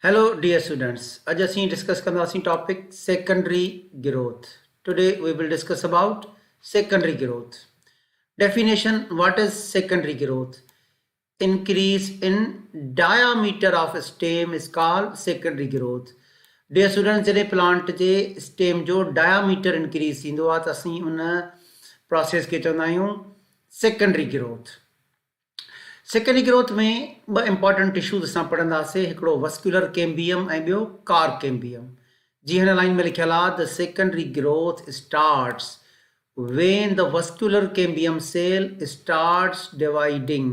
Hello, dear students. As we discuss the topic secondary growth. Today we will discuss about secondary growth. Definition: what is secondary growth? Increase in diameter of stem is called secondary growth. Dear students, जॾहिं plant जे stem जो diameter increase थींदो आहे त असीं उन process खे चवंदा आहियूं secondary growth. सेकेंडरी ग्रोथ में ॿ इंपॉर्टेंट टिश्यूज़ असां पढ़ंदासीं, हिकिड़ो वस्कुलर कैम्बियम ऐं ॿियो कार कैम्बियम। जी हिन लाइन में लिखियल आहे the secondary growth starts when the vascular cambium cell starts dividing.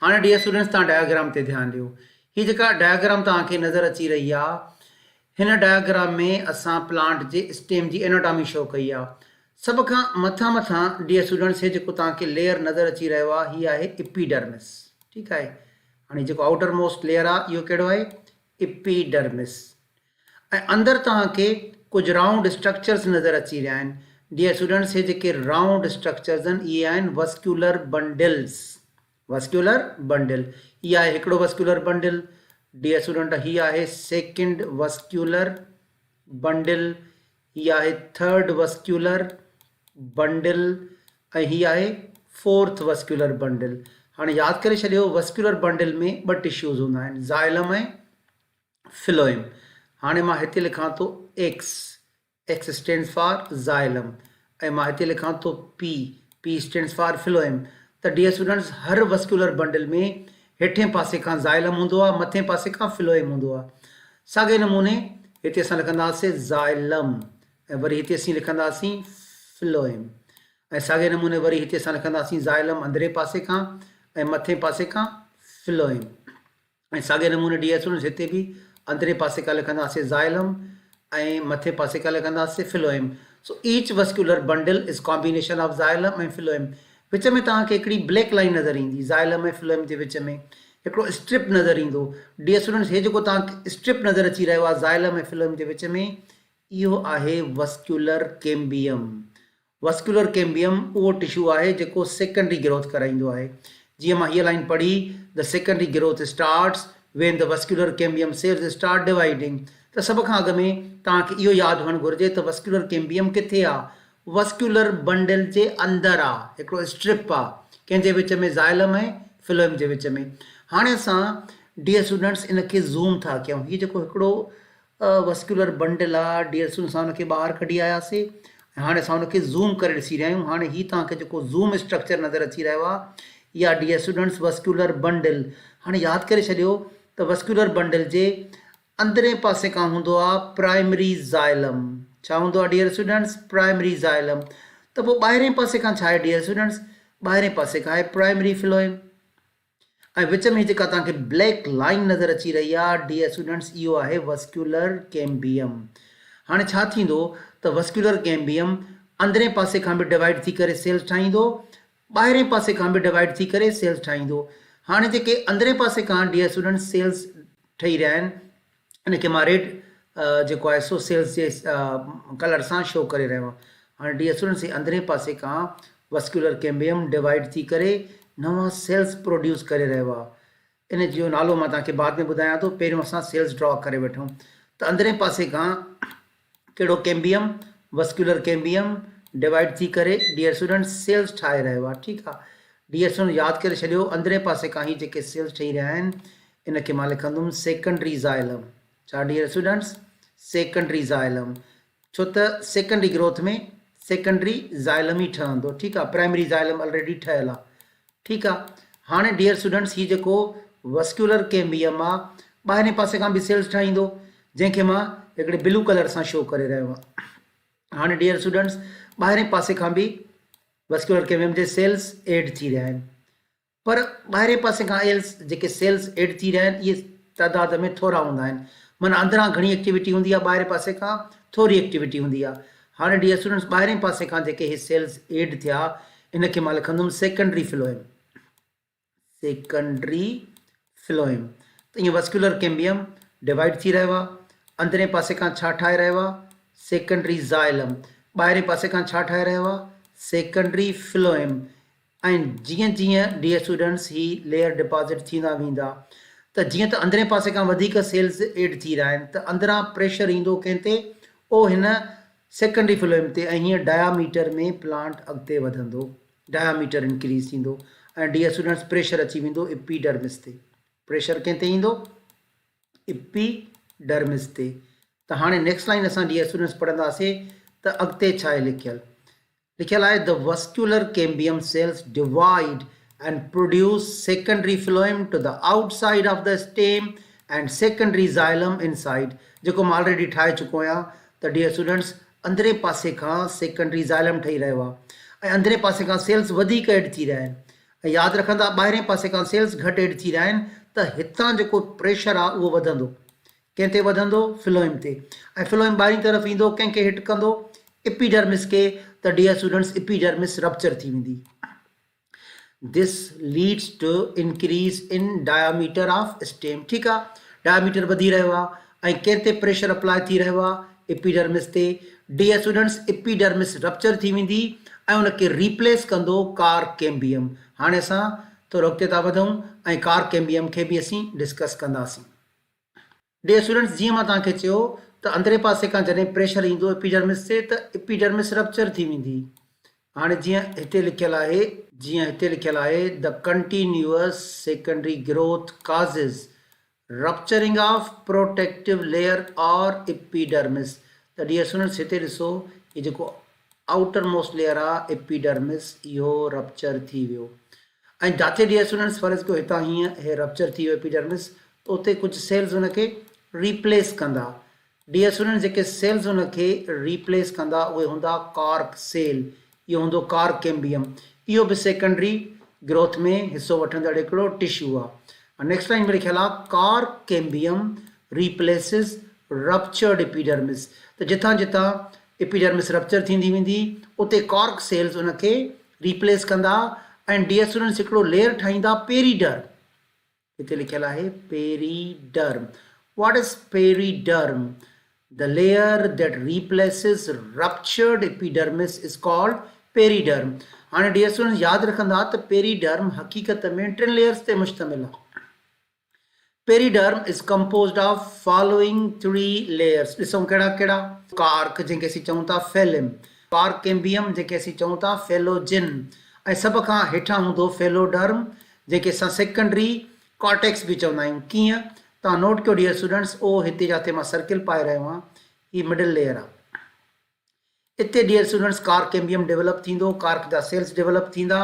हाणे डियर स्टूडेंट्स तव्हां डायग्राम ते ध्यानु ॾियो। हीअ जेका डायग्राम तव्हांखे नज़र अची रही आहे, हिन डायग्राम में असां प्लांट जे स्टेम जी एनाटॉमी शो कई आहे। सब खां मथां डियर स्टूडेंट्स हे जेको तव्हांखे लेयर नज़र अची रहियो आहे हीअ आहे एपिडर्मिस। ठीकु आहे, हाणे जेको आउटर मोस्ट लेयर आहे इहो कहिड़ो आहे? एपिडर्मिस। ऐं अंदरि तव्हांखे कुझु राउंड स्ट्रक्चर्स नज़र अची रहिया आहिनि। डियर स्टूडेंट्स हे जेके राउंड स्ट्रक्चर्स आहिनि इहे आहिनि वस्कुलर बंडल्स। वस्कुलर बंडल, इहा आहे हिकिड़ो वस्कुलर बंडल। डियर स्टूडेंट हीअ आहे सेकेंड वस्कुलर बंडल, हीअ आहे थर्ड वस्कुलर बंडल ऐं हीअ आहे फोर्थ वस्कुलर बंडल। हाणे यादि करे छॾियो, वस्कुलर बंडल में ॿ टिश्यूज़ हूंदा आहिनि, ज़ाइलम ऐं फिलोइम। हाणे मां हिते लिखां थो x, x stands for xylem, ऐं मां हिते लिखां थो पी, पी स्टैंड्स फॉर फिलोइम। त डियर स्टूडेंट्स हर वस्कुलर बंडल में हेठें पासे खां ज़ाइलम हूंदो आहे, मथे पासे खां फिलोइम हूंदो आहे। साॻे नमूने हिते असां लिखंदासीं ज़ाइलम ऐं वरी हिते असीं लिखंदासीं फिलोइम, ऐं साॻे नमूने वरी हिते असां लिखंदासीं ज़ाइलम अंदरे पासे खां ऐं मथे पासे खां फिलोइम, ऐं साॻे नमूने डियर स्टूडेंट्स हिते बि अंदरे पासे खां लिखंदासीं ज़ाइलम ऐं मथे पासे खां लिखंदासीं phloem. So each vascular bundle is combination of xylem ऐं फिलोइम। विच में तव्हांखे हिकिड़ी ब्लैक लाइन नज़र ईंदी ज़ाइलम ऐं फिलोइम जे विच में हिकिड़ो स्ट्रिप नज़र ईंदो। डियर स्टूडेंट्स हे जेको तव्हांखे स्ट्रिप नज़र अची रहियो आहे ज़ाइलम ऐं फिलोइम जे विच में, इहो आहे वस्कुलर कैम्बियम। वस्कुलर कैम्बियम उहो टिश्यू आहे जेको सेकेंडरी ग्रोथ कराईंदो आहे। जीअं मां हीअ लाइन पढ़ी, the secondary growth starts when the vascular cambium cells start dividing. त सभ खां अॻु में तव्हांखे इहो यादि हुअणु घुरिजे त वस्कुलर कैम्बियम किथे आहे? वस्कुलर बंडल जे अंदरि आहे, हिकिड़ो स्ट्रिप आहे कंहिंजे विच में, ज़ाइलम ऐं फिलोइम जे विच में। हाणे असां डियर स्टूडेंट्स इनखे ज़ूम था कयूं। हीअ जेको हिकिड़ो वस्कुलर बंडल आहे डियर स्टूडेंट्स, असां हुनखे ॿाहिरि कढी आयासीं, हाणे असां हुनखे ज़ूम करे ॾिसी रहिया आहियूं। हाणे हीअ तव्हांखे जेको ज़ूम स्ट्रक्चर नज़र अची रहियो आहे इहा डियर स्टूडेंट्स वस्कुलर बंडल। हाणे यादि करे छॾियो त वस्कुलर बंडल जे अंदरे पासे खां हूंदो आहे प्राइमरी ज़ाइलम। छा हूंदो आहे डियर स्टूडेंट्स? Primary xylem. त पोइ ॿाहिरें पासे खां छा आहे डियर स्टूडेंट्स? ॿाहिरें पासे खां आहे प्राइमरी फिलोइम, ऐं विच में जेका तव्हांखे ब्लैक लाइन नज़र अची रही आहे डियर स्टूडेंट्स इहो आहे वस्कुलर कैम्बियम। हाणे छा थींदो त वस्कुलर कैम्बियम अंदरे पासे खां बि डिवाइड थी करे सेल्स ठाहींदो, ॿाहिरें पासे खां बि डिवाइड थी करे सेल्स ठाहींदो। हाणे जेके अंदरे पासे खां डियर स्टूडेंट्स सेल्स ठही रहिया आहिनि, इनखे मां रेड जेको आहे सो सेल्स जे कलर सां शो करे रहियो आहियां। हाणे डियर स्टूडेंट्स हे अंदरे पासे खां वस्कुलर कैम्बियम डिवाइड थी करे नवां सेल्स प्रोड्यूस करे रहियो आहे। इन जो नालो मां तव्हांखे बाद में ॿुधायां थो, पहिरियों असां सेल्स ड्रॉ करे वठूं। त अंदरे पासे खां कहिड़ो कैम्बियम? वस्कुलर कैम्बियम डिवाइड थी करे डियर स्टूडेंट्स सेल्स ठाहे रहियो आहे। ठीकु आहे, डियर स्टूडेंट यादि करे छॾियो अंदरे पासे खां ही जेके सेल्स ठही रहिया आहिनि इनखे मां लिखंदुमि सेकेंडरी ज़ाइलम। छा डियर स्टूडेंट्स? Secondary xylem. छो त सेकेंडरी ग्रोथ में सेकेंडरी ज़ाइलम ई ठहंदो। ठीकु आहे, प्राइमरी ज़ाइलम ऑलरेडी ठहियल आहे। ठीकु आहे, हाणे डियर स्टूडेंट्स हीअ जेको वस्कुलर कैम्बियम आहे ॿाहिरें पासे खां बि सेल्स ठाहींदो, जंहिंखे मां हिकिड़े ब्लू कलर सां शो करे रहियो आहे। हाणे डियर स्टूडेंट्स ॿाहिरें पासे खां बि वस्कुलर कैम्बियम जे सेल्स एड थी रहिया आहिनि, पर ॿाहिरें पासे खां जेके सेल्स एड थी रहिया आहिनि इहे तइदाद में थोरा हूंदा आहिनि। माना अंदरां घणी एक्टिविटी हूंदी आहे, ॿाहिरें पासे खां थोरी एक्टिविटी हूंदी आहे। हाणे डियर स्टूडेंट्स ॿाहिरें पासे खां जेके इहे सेल्स एड थिया इनखे मां लिखंदुमि सेकेंडरी फिलोइम। सेकेंडरी फिलोइम। त ईअं वस्कुलर कैम्बियम डिवाइड थी रहियो आहे, अंदरे पासे खां छा ठाहे रहियो आहे? Secondary xylem. ॿाहिरें पासे खां छा ठाहे रहियो आहे? सेकेंडरी फिलोइम। ऐं जीअं जीअं डियर स्टूडेंट्स ही लेयर डिपॉज़िट थींदा वेंदा त जीअं त अंदरे पासे खां वधीक सेल्स एड थी रहिया आहिनि त अंदरां प्रेशर ईंदो कंहिं ते उहो हिन सेकेंडरी फ्लोएम ते ऐं हीअं डायामीटर में प्लांट अॻिते वधंदो, डायामीटर इंक्रीज़ थींदो ऐं डियर स्टूडेंट्स प्रेशर अची वेंदो एपिडर्मिस ते। प्रेशर कंहिं ते ईंदो? एपिडर्मिस ते। त हाणे नेक्स्ट लाइन असां डियर स्टूडेंट्स पढ़ंदासीं त अॻिते छा आहे लिखियल आहे the vascular cambium cells divide and produce secondary phloem to the outside of the stem and secondary xylem inside जेको मां ऑलरेडी ठाहे चुको आहियां त डियर स्टूडेंट्स अंदरे पासे खां सेकेंडरी ज़ाइलम ठही रहियो आहे ऐं अंदरे पासे खां सेल्स वधीक एड थी रहिया आहिनि ऐं यादि रखंदा ॿाहिरें पासे खां सेल्स घटि एड थी रहिया आहिनि त हितां जेको प्रेशर आहे उहो वधंदो, कंहिं ते वधंदो? फ्लोएम ते। ऐं फ्लोएम ॿाहिरीं तरफ़ ईंदो कंहिंखे हिट कंदो? एपिडर्मिस खे। त डियर स्टूडेंट्स एपिडर्मिस रप्चर थी वेंदी। This leads to increase in diameter of stem। ठीकु आहे, डायमीटर वधी रहियो आहे ऐं कंहिं ते प्रेशर अप्लाई थी रहियो आहे? एपिडर्मिस ते। डियर स्टूडेंट्स एपिडर्मिस रप्चर थी वेंदी ऐं उनखे रिप्लेस कंदो कार्क कैम्बियम। हाणे असां थोरो अॻिते था वधूं ऐं कार्क कैम्बियम खे बि असीं डिस्कस कंदासीं। डियर स्टूडेंट्स जीअं मां तव्हांखे चयो त अंदरे पासे खां जॾहिं प्रेशर ईंदो एपिडर्मिस ते त एपिडर्मिस रप्चर थी वेंदी। हाणे जीअं हिते लिखियल आहे the continuous secondary growth causes rupturing of protective layer और एपिडर्मिस। त डियर स्टूडेंट्स हिते ॾिसो ये जेको आउटर मोस्ट लेयर आहे एपिडर्मिस इहो रप्चर थी वियो ऐं जिते डियर स्टूडेंट्स फर्ज़ कयो हितां हीअं हे रप्चर थी वियो एपिडर्मिस त उते कुझु सेल्स हुनखे रिप्लेस कंदा। डियर स्टूडेंट्स जेके सेल्स हुनखे रिप्लेस कंदा उहे हूंदा कार्क सेल, इहो हूंदो कार्क कैम्बियम। इहो बि सेकेंडरी ग्रोथ में हिसो वठंदड़ हिकिड़ो टिश्यू आहे। नेक्स्ट लाइन में लिखियल आहे कार्क कैम्बियम रिप्लेसिस रप्चर्ड एपिडर्मिस। त जितां जितां एपिडर्मिस रप्चर थींदी वेंदी उते कार्क सेल्स उनखे रिप्लेस कंदा ऐं डियर स्टूडेंट्स हिकिड़ो लेयर ठाहींदा पेरीडर्म। हिते लिखियल आहे periderm. What is periderm? The layer that replaces ruptured epidermis is called periderm। हाणे डियर स्टूडेंट्स यादि रखंदा त पेरीडर्म हक़ीक़त में टिनि लेयर्स ते मुश्तमिल आहे। Periderm is composed of following 3 layers. ॾिसूं कहिड़ा कहिड़ा? कार्क जंहिंखे असीं चऊं था फेलिम, कार्क कैम्बियम जंहिंखे असीं चऊं था फेलोजिन ऐं सभ खां हेठां हूंदो फेलोडर्म जंहिंखे असां सेकेंडरी कॉर्टेक्स बि चवंदा आहियूं। कीअं? तव्हां नोट कयो डियर स्टूडेंट्स ओ हिते जिते मां सर्किल पाए रहियो आहियां ही मिडिल लेयर आहे। इते dear students cork cambium develop थींदो, कार्क जा सेल्स डेवलप थींदा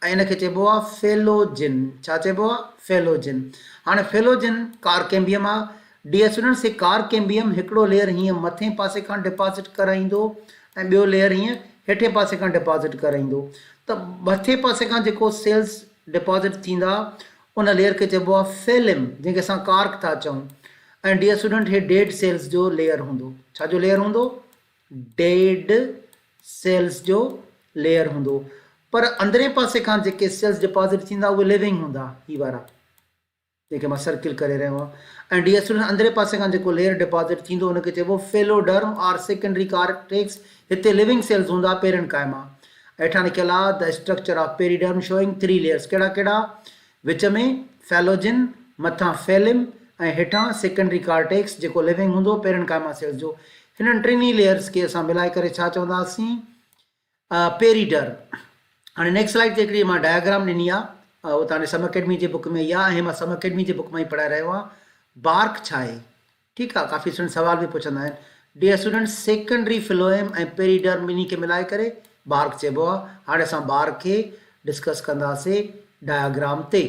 ऐं इनखे चइबो आहे फेलोजिन। छा चइबो आहे? फेलोजिन। हाणे फेलोजिन कार्क कैम्बियम आहे। डियर स्टूडेंट्स हे कार्क कैम्बियम हिकिड़ो लेयर हीअं मथे पासे खां डिपॉज़िट कराईंदो ऐं ॿियो लेयर हीअं हेठे पासे खां डिपॉज़िट कराईंदो। त मथे पासे खां जेको सेल्स डिपॉज़िट थींदा उन लेयर खे चइबो आहे फेलिम जंहिंखे असां कार्क था चऊं ऐं डियर स्टूडेंट हे डेड सेल्स जो लेयर हूंदो। छा जो लेयर हूंदो? डेड सेल्स जो लेयर हूंदो। पर अंदरे पासे खां जेके सेल्स डिपॉज़िट थींदा उहे लिविंग हूंदा, ही वारा जेके मां सर्किल करे रहियो आहियां। ऐं डियर स्टूडेंट अंदरे पासे खां जेको लेयर डिपॉज़िट थींदो उनखे चइबो फेलोडर्म और सेकेंडरी कॉर्टेक्स। हिते लिविंग सेल्स हूंदा पेरेंकाइमा। हेठां लिखियल आहे the structure of periderm showing 3 layers. कहिड़ा कहिड़ा? विच में फेलोजिन, मथां फेलिम ऐं हेठां सेकेंडरी कॉर्टेक्स जेको लिविंग हूंदो पेरेंकाइमा सेल्स जो। हिननि टिनी लेयर्स खे असां मिलाए करे छा चवंदासीं? पेरीडर्म। हाणे नेक्स्ट स्लाइड ते हिकिड़ी मां डायग्राम ॾिनी आहे, उहो तव्हांजे सम अकेडमी जे बुक में इहा ऐं मां सम अकेडमी जे बुक मां ई पढ़ाए रहियो आहियां। बार्क छा आहे? ठीकु आहे, काफ़ी स्टूडेंट सवाल बि पुछंदा आहिनि। डियर स्टूडेंट सेकेंडरी फ्लोएम ऐं पेरीडर्म ॿिन्ही खे मिलाए करे बार्क चइबो आहे। हाणे असां बार्क खे डिस्कस कंदासीं डायग्राम ते।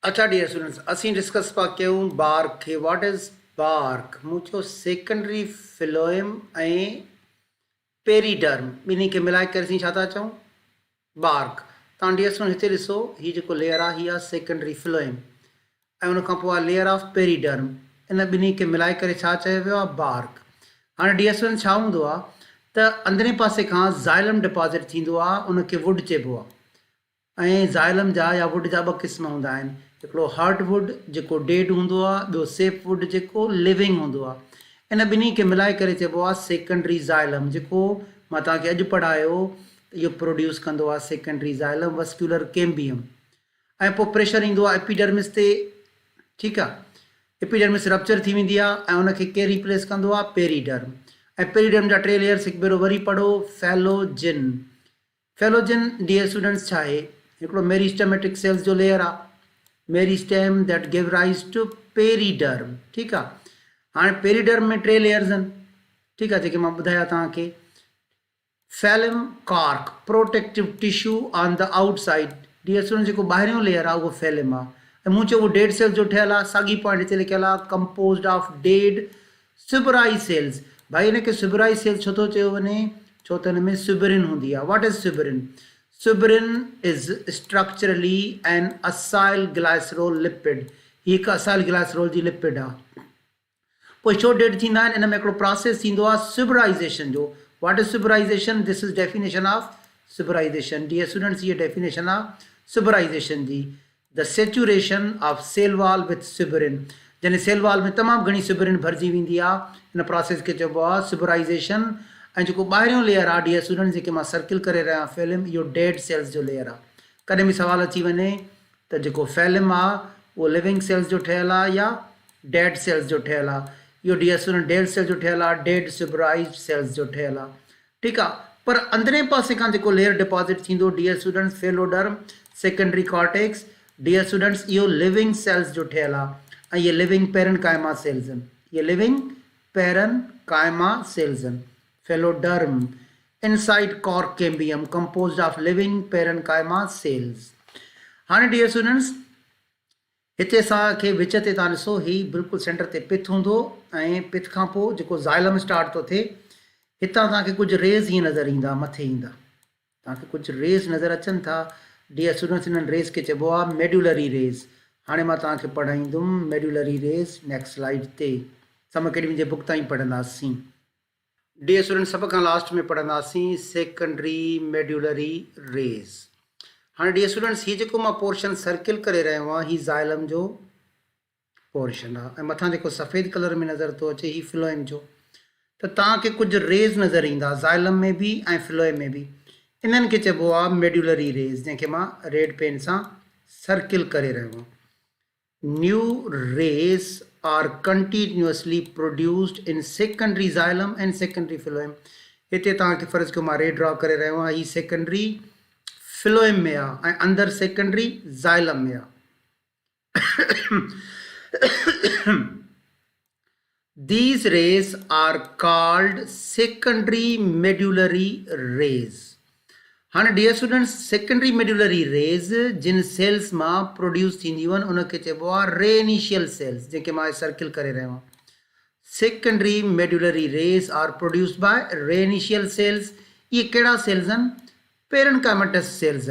अच्छा डियर स्टूडेंट्स असीं डिस्कस पिया कयूं बार्क खे। What is bark? मूं चयो सेकेंडरी फ्लोएम ऐं पेरीडर्म ॿिन्ही खे मिलाए करे असीं छा था चऊं? बार्क। तव्हां डियर स्टूडेंट हिते ॾिसो हीअ जेको लेयर आहे हीअ आहे सेकेंडरी फ्लोएम ऐं उनखां पोइ आहे लेयर ऑफ पेरीडर्म। इन ॿिन्ही खे मिलाए करे छा चयो वियो आहे? बार्क। हाणे डियर स्टूडेंट छा हूंदो आहे त अंदरे पासे खां ज़ाइलम डिपॉज़िट थींदो आहे, उनखे वुड चइबो आहे ऐं ज़ाइलम जा या वुड जा 2 क़िस्म हूंदा आहिनि। हिकिड़ो हार्ट वुड जेको डेड हूंदो आहे, ॿियो सेफ वुड जेको लिविंग हूंदो आहे। इन ॿिन्ही खे मिलाए करे चइबो आहे सेकेंडरी ज़ाइलम, जेको मां तव्हांखे अॼु पढ़ायो इहो प्रोड्यूस कंदो आहे सेकेंडरी ज़ाइलम वस्कुलर कैम्बियम। ऐं पोइ प्रेशर ईंदो आहे एपिडर्मिस ते ठीकु आहे। एपिडर्मिस रप्चर थी वेंदी आहे ऐं उनखे केरु रिप्लेस कंदो आहे, पेरीडर्म। ऐं पेरीडर्म जा 3 लेयर्स, हिकु भेरो वरी पढ़ो, फेलोजिन। फेलोजिन डियर स्टूडेंट्स छा आहे, हिकिड़ो मेरिस्टेमेटिक सेल्स जो लेयर आहे, meristem that give rise to periderm. ठीकु आहे। हाणे पेरीडर्म में 3 लेयर्स आहिनि, ठीकु आहे, जेके मां ॿुधाया तव्हांखे। Phellem cork, protective tissue on the outside. Dear student, जेको ॿाहिरियों लेयर आहे उहो फेलम आहे। ऐं मूं चयो उहो डेड सेल्स जो ठहियल आहे, साॻी पॉइंट हिते लिखियल आहे, कंपोज्ड ऑफ डेड सुबराई सेल्स। भाई हिनखे सुबराई सेल्स छो थो चयो वञे, छो त हिन में सुबरिन हूंदी आहे। What is suberin? Suberin is structurally an acyl glycerol lipid. ही हिकु असाइल ग्लाइसरोल जी लिपिड आहे। पोइ छो डेड थींदा आहिनि, हिन में हिकिड़ो प्रोसेस थींदो आहे सुबराइज़ेशन जो। What is suberization? This is definition of suberization. Dear students, ये डेफिनेशन आहे सुबराइज़ेशन जी। The saturation of cell wall with suberin, जॾहिं सेल वॉल में तमामु घणी सुबरिन भरिजी वेंदी आहे, हिन प्रोसेस खे चइबो आहे सुबराइज़ेशन। ऐं जेको ॿाहिरियों लेयर आहे डियर स्टूडेंट्स, जेके मां सर्किल करे रहिया फिल्म, इहो डेड सेल्स जो लेयर आहे। कॾहिं बि सवाल अची वञे त जेको फिल्म आहे उहो लिविंग सेल्स जो ठहियल आहे या डेड सेल्स जो ठहियल आहे। इहो डियर स्टूडेंट डेड सेल्स जो ठहियल आहे, डेड सुबराइज़ सेल्स जो ठहियल आहे। ठीकु आहे। पर अंदरे पासे खां जेको लेयर डिपॉज़िट थींदो dear students, phelloderm, secondary cortex, dear students, इहो लिविंग सेल्स जो ठहियल आहे। ऐं इहे लिविंग पेरेनकाइमा सेल्स आहिनि, इहे लिविंग पेरेनकाइमा सेल्स आहिनि। Phelloderm inside cork cambium, composed of living parenchyma cells. हाणे डियर स्टूडेंट्स, हिते असांखे विच ते तव्हां ॾिसो, ही बिल्कुलु सेंटर ते पिथ हूंदो ऐं पिथ खां पोइ जेको ज़ाइलम स्टार्ट थो थिए, हितां तव्हांखे कुझु रेज़ हीअं नज़र ईंदा, मथे ईंदा तव्हांखे कुझु रेज़ नज़र अचनि था। डियर स्टूडेंट्स, हिननि रेज़ खे चइबो आहे मेडुलरी रेज़। हाणे मां तव्हांखे पढ़ाईंदुमि मेडुलरी रेज़ नेक्स्ट स्लाइड ते। सम अकेडमी जे बुक तां ई पढ़ंदासीं। डियर स्टूडेंट, सभ खां लास्ट में पढ़ंदासीं सेकेंडरी मेडुलरी रेज़। हाँ डियर स्टूडेंट्स, ये जो मैं पोर्शन सर्किल करे रहियो आहियां, ही ज़ाइलम जो पोर्शन आहे ऐं मथां जेको सफ़ेद कलर में नज़र थो अचे, ही फ्लोएम जो। त तव्हांखे कुझु रेज़ नज़र ईंदा ज़ाइलम में भी ऐं फ्लोएम में भी। इन्हनि खे चइबो आहे मेडुलरी रेज़, जंहिंखे मां रेड पेन सां सर्किल करे रहियो आहियां। New rays are continuously produced in secondary xylem and secondary phloem. हिते तव्हांखे फ़र्ज़ु कयो मां रेड ड्रॉ करे रहियो आहियां, ही सेकेंडरी फ्लोएम में आहे ऐं अंदरि सेकेंडरी ज़ाइलम में आहे। These rays are called secondary medullary rays. हाँ dear students, secondary medullary rays जिन सेल्स मां प्रोड्यूस थींदियूं आहिनि उनखे चइबो आहे रे इनिशियल सेल्स, जंहिंखे मां सर्किल करे रहियो आहियां। Secondary medullary rays are produced by ray initial cells. इहे कहिड़ा सेल्स आहिनि? Parenchymatous cells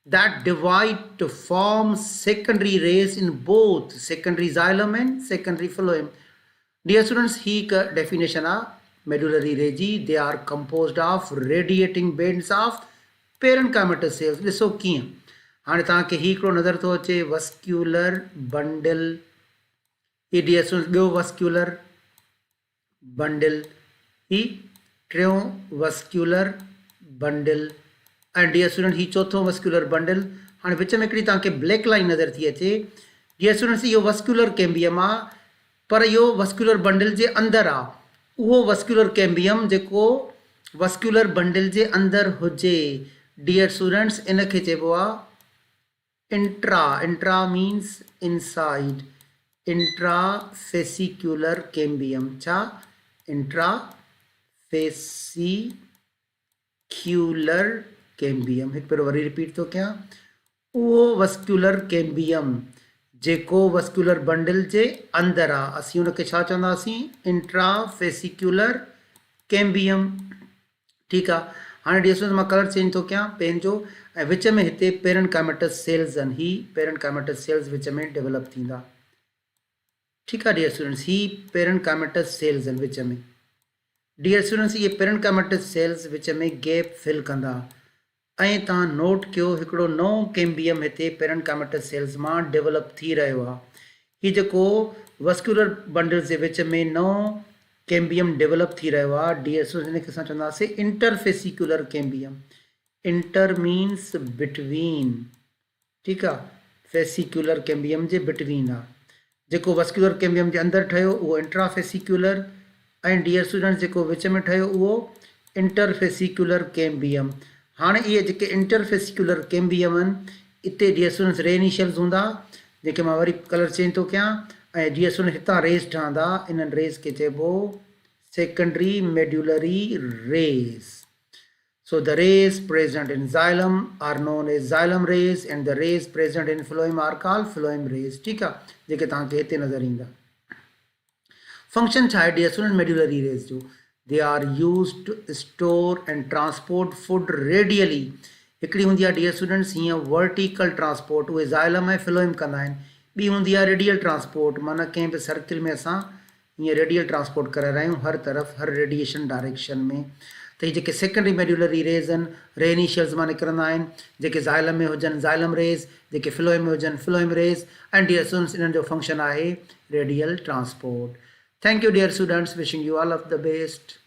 that divide to form secondary rays in both secondary xylem and secondary phloem. Dear students, ही definition of medullary ray जी, they are composed of radiating bands of parenchymatous cells. ॾिसो कीअं, हाणे तव्हांखे ही हिकिड़ो नज़र थो अचे वस्क्यूलर बंडल, ही डियर स्टूडेंट्स ॿियो वस्क्यूलर बंडल, ही टियों vascular bundle and dear student ही चौथों वस्क्यूलर बंडल। हाँ विच में हिकिड़ी तव्हांखे ब्लैक लाइन नज़र थी अचे। डियर स्टूडेंट्स, इहो वस्क्यूलर कैम्बियम आहे, पर इहो वस्क्यूलर बंडल जे अंदरि आहे। उहो वस्क्यूलर कैम्बियम जेको वस्क्यूलर बंडल जे अंदरि हुजे, डियर स्टूडेंट्स, इनखे चइबो आहे intra. Intra means inside, intrafascicular cambium. छा? Intrafascicular cambium. हिकु भेरो वरी रिपीट थो कयां, उहो वस्क्यूलर कैम्बियम जेको वस्क्यूलर बंडल जे अंदरि आहे, असीं हुनखे छा चवंदासीं? Intrafascicular cambium. ठीकु आहे। हाणे डियर स्टूडेंट्स, मां कलर चेंज थो कयां पेन जो, ऐं विच में हिते पेरेनकाइमेटस सेल्स आहिनि, ही पेरेनकाइमेटस सेल्स विच में डेवलप थींदा। ठीकु आहे डियर स्टूडेंट्स, ही पेरेनकाइमेटस सेल्स आहिनि विच में। डियर स्टूडेंट्स, इहे पेरेनकाइमेटस सेल्स विच में गैप फिल कंदा। ऐं तव्हां नोट कयो, हिकिड़ो नओं कैम्बियम हिते पेरेनकाइमेटस सेल्स मां डेवलप थी रहियो आहे। हीउ जेको वस्क्यूलर बंडल्स जे विच में नओं कैम्बियम डेवलप थी रहियो आहे, डियर स्टूडेंट्स, हिनखे असां चवंदासीं इंटरफेसिक्यूलर कैम्बियम। इंटर मीन्स बिटवीन, ठीकु आहे, फेसिक्यूलर कैम्बियम जे बिटवीन आहे। जेको वस्कुलर कैम्बियम जे अंदरि ठहियो उहो इंट्राफेसिकुलर ऐं डियर स्टूडेंट्स जेको विच में ठहियो उहो इंटरफेसिकुलर कैम्बियम। हाणे इहे जेके इंटरफेसिकुलर कैम्बियम आहिनि इते डियर स्टूडेंट्स रे इनिशियल्स हूंदा जेके मां वरी कलर चेंज थो कयां ऐं डियर स्टूडेंट्स हितां रेस ठहंदा इन्हनि रेस खे चइबो secondary medullary rays. So the rays present in xylem are known as xylem rays and the rays present in phloem are called phloem rays। ठीक आहे, जेके तव्हांखे हिते नज़र ईंदा। फंक्शन छा आहे डियर स्टूडेंट मेड्यूलरी रेस जो? They are used to store and transport food radially. हिकिड़ी हूंदी आहे डियर स्टूडेंट्स हीअं वर्टिकल ट्रांसपोर्ट, उहे xylem ऐं phloem कंदा आहिनि। ॿी हूंदी आहे रेडियल ट्रांसपोर्ट, माना कंहिं बि सर्किल में असां हीअं रेडियल ट्रांसपोर्ट करे रहिया आहियूं हर तरफ़ हर रेडिएशन डायरेक्शन में। त हीअ जेके सेकेंडरी मेड्यूलरी रेज़ आहिनि रे इनिशियल्स मां निकिरंदा आहिनि, जेके xylem में हुजनि xylem रेज़, जेके phloem में हुजनि phloem rays and dear students इन्हनि जो फंक्शन आहे radial transport. Thank you dear students, wishing you all of the best.